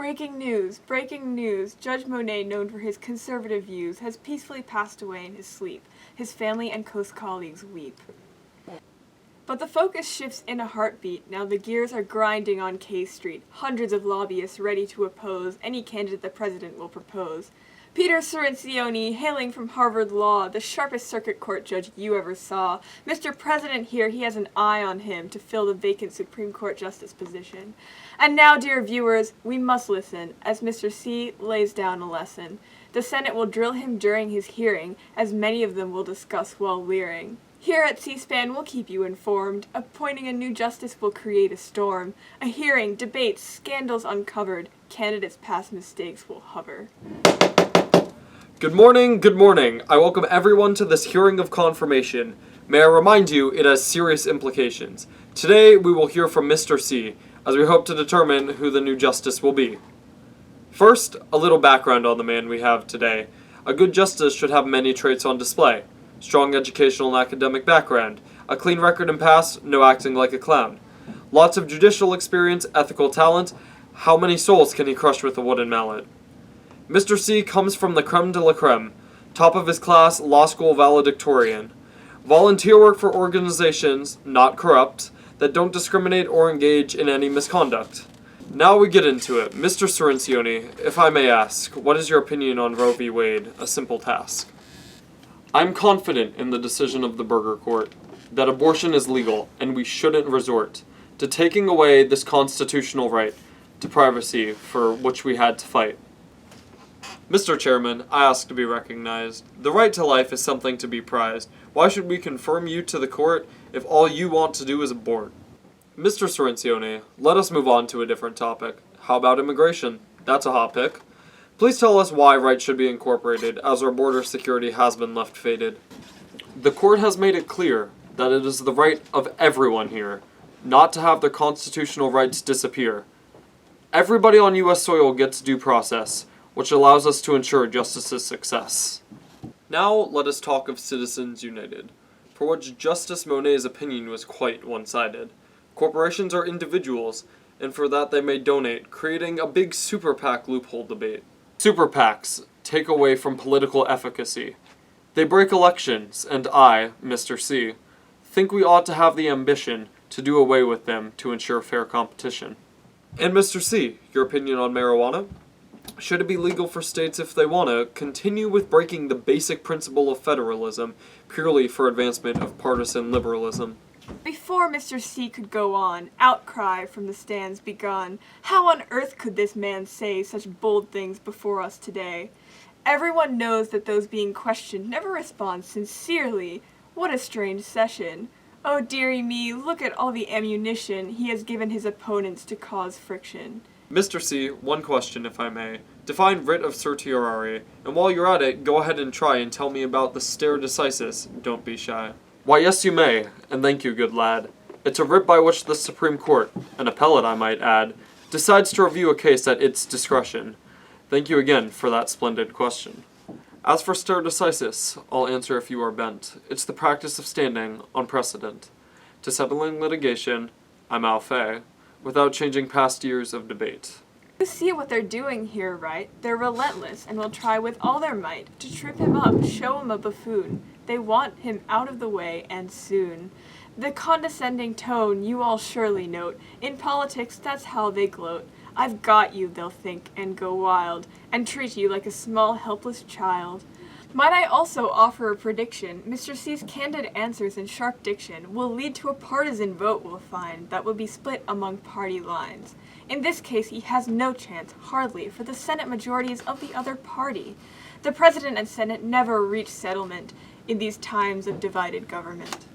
Breaking news, breaking news. Judge Monet, known for his conservative views, has peacefully passed away in his sleep. His family and close colleagues weep. But the focus shifts in a heartbeat. Now the gears are grinding on K Street. Hundreds of lobbyists ready to oppose any candidate the president will propose. Peter Cirincione, hailing from Harvard Law, the sharpest circuit court judge you ever saw. Mr. President here, he has an eye on him to fill the vacant Supreme Court justice position. And now, dear viewers, we must listen as Mr. C lays down a lesson. The Senate will drill him during his hearing, as many of them will discuss while leering. Here at C-SPAN, we'll keep you informed. Appointing a new justice will create a storm. A hearing, debates, scandals uncovered. Candidates' past mistakes will hover. Good morning, good morning. I welcome everyone to this hearing of confirmation. May I remind you, it has serious implications. Today, we will hear from Mr. C, as we hope to determine who the new justice will be. First, a little background on the man we have today. A good justice should have many traits on display. Strong educational and academic background, a clean record and past, no acting like a clown. Lots of judicial experience, ethical talent. How many souls can he crush with a wooden mallet? Mr. C comes from the creme de la creme, top of his class, law school valedictorian. Volunteer work for organizations, not corrupt, that don't discriminate or engage in any misconduct. Now we get into it. Mr. Cirincione, if I may ask, what is your opinion on Roe v. Wade? A simple task. I'm confident in the decision of the Burger Court that abortion is legal and we shouldn't resort to taking away this constitutional right to privacy for which we had to fight. Mr. Chairman, I ask to be recognized. The right to life is something to be prized. Why should we confirm you to the court if all you want to do is abort? Mr. Cirincione, let us move on to a different topic. How about immigration? That's a hot pick. Please tell us why rights should be incorporated, as our border security has been left faded. The court has made it clear that it is the right of everyone here not to have their constitutional rights disappear. Everybody on U.S. soil gets due process, which allows us to ensure justice's success. Now let us talk of Citizens United, for which Justice Monet's opinion was quite one-sided. Corporations are individuals, and for that they may donate, creating a big super PAC loophole debate. Super PACs take away from political efficacy. They break elections, and I, Mr. C, think we ought to have the ambition to do away with them to ensure fair competition. And Mr. C, your opinion on marijuana? Should it be legal for states if they want to continue with breaking the basic principle of federalism purely for advancement of partisan liberalism? Before Mr. C could go on, outcry from the stands begun. How on earth could this man say such bold things before us today? Everyone knows that those being questioned never respond sincerely. What a strange session. Oh dearie me, look at all the ammunition he has given his opponents to cause friction. Mr. C, one question if I may. Define writ of certiorari, and while you're at it, go ahead and try and tell me about the stare decisis. Don't be shy. Why yes you may, and thank you good lad. It's a writ by which the Supreme Court, an appellate I might add, decides to review a case at its discretion. Thank you again for that splendid question. As for stare decisis, I'll answer if you are bent. It's the practice of standing on precedent. To settling litigation, I'm au fait, without changing past years of debate. You see what they're doing here, right? They're relentless and will try with all their might to trip him up, show him a buffoon. They want him out of the way, and soon. The condescending tone you all surely note. In politics, that's how they gloat. I've got you, they'll think, and go wild, and treat you like a small, helpless child. Might I also offer a prediction? Mr. C's candid answers and sharp diction will lead to a partisan vote, we'll find, that will be split among party lines. In this case, he has no chance, hardly, for the Senate majorities of the other party. The President and Senate never reach settlement in these times of divided government.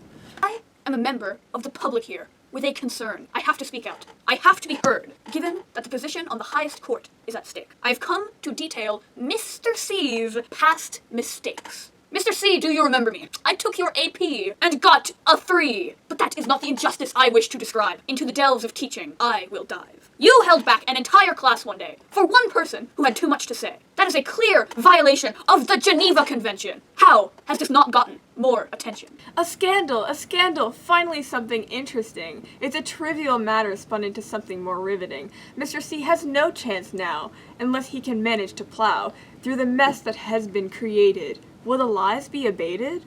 I am a member of the public here with a concern. I have to speak out. I have to be heard, given that the position on the highest court is at stake. I've come to detail Mr. C's past mistakes. Mr. C, do you remember me? I took your AP and got a 3. But that is not the injustice I wish to describe. Into the delves of teaching, I will dive. You held back an entire class one day for one person who had too much to say. That is a clear violation of the Geneva Convention. How has this not gotten more attention? A scandal, finally something interesting. It's a trivial matter spun into something more riveting. Mr. C has no chance now, unless he can manage to plow through the mess that has been created. Will the lies be abated?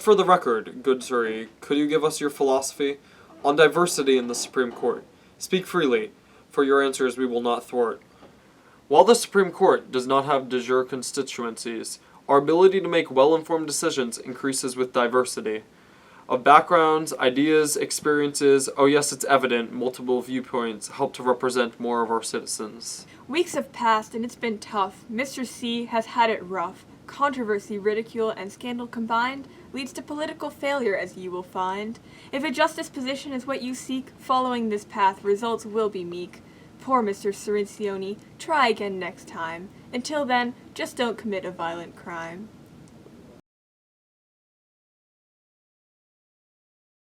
For the record, good Suri, could you give us your philosophy on diversity in the Supreme Court? Speak freely, for your answers we will not thwart. While the Supreme Court does not have de jure constituencies, our ability to make well-informed decisions increases with diversity of backgrounds, ideas, experiences. Oh yes, it's evident, multiple viewpoints help to represent more of our citizens. Weeks have passed and it's been tough. Mr. C has had it rough. Controversy, ridicule, and scandal combined leads to political failure, as you will find. If a justice position is what you seek, following this path, results will be meek. Poor Mr. Cirincione, try again next time. Until then, just don't commit a violent crime.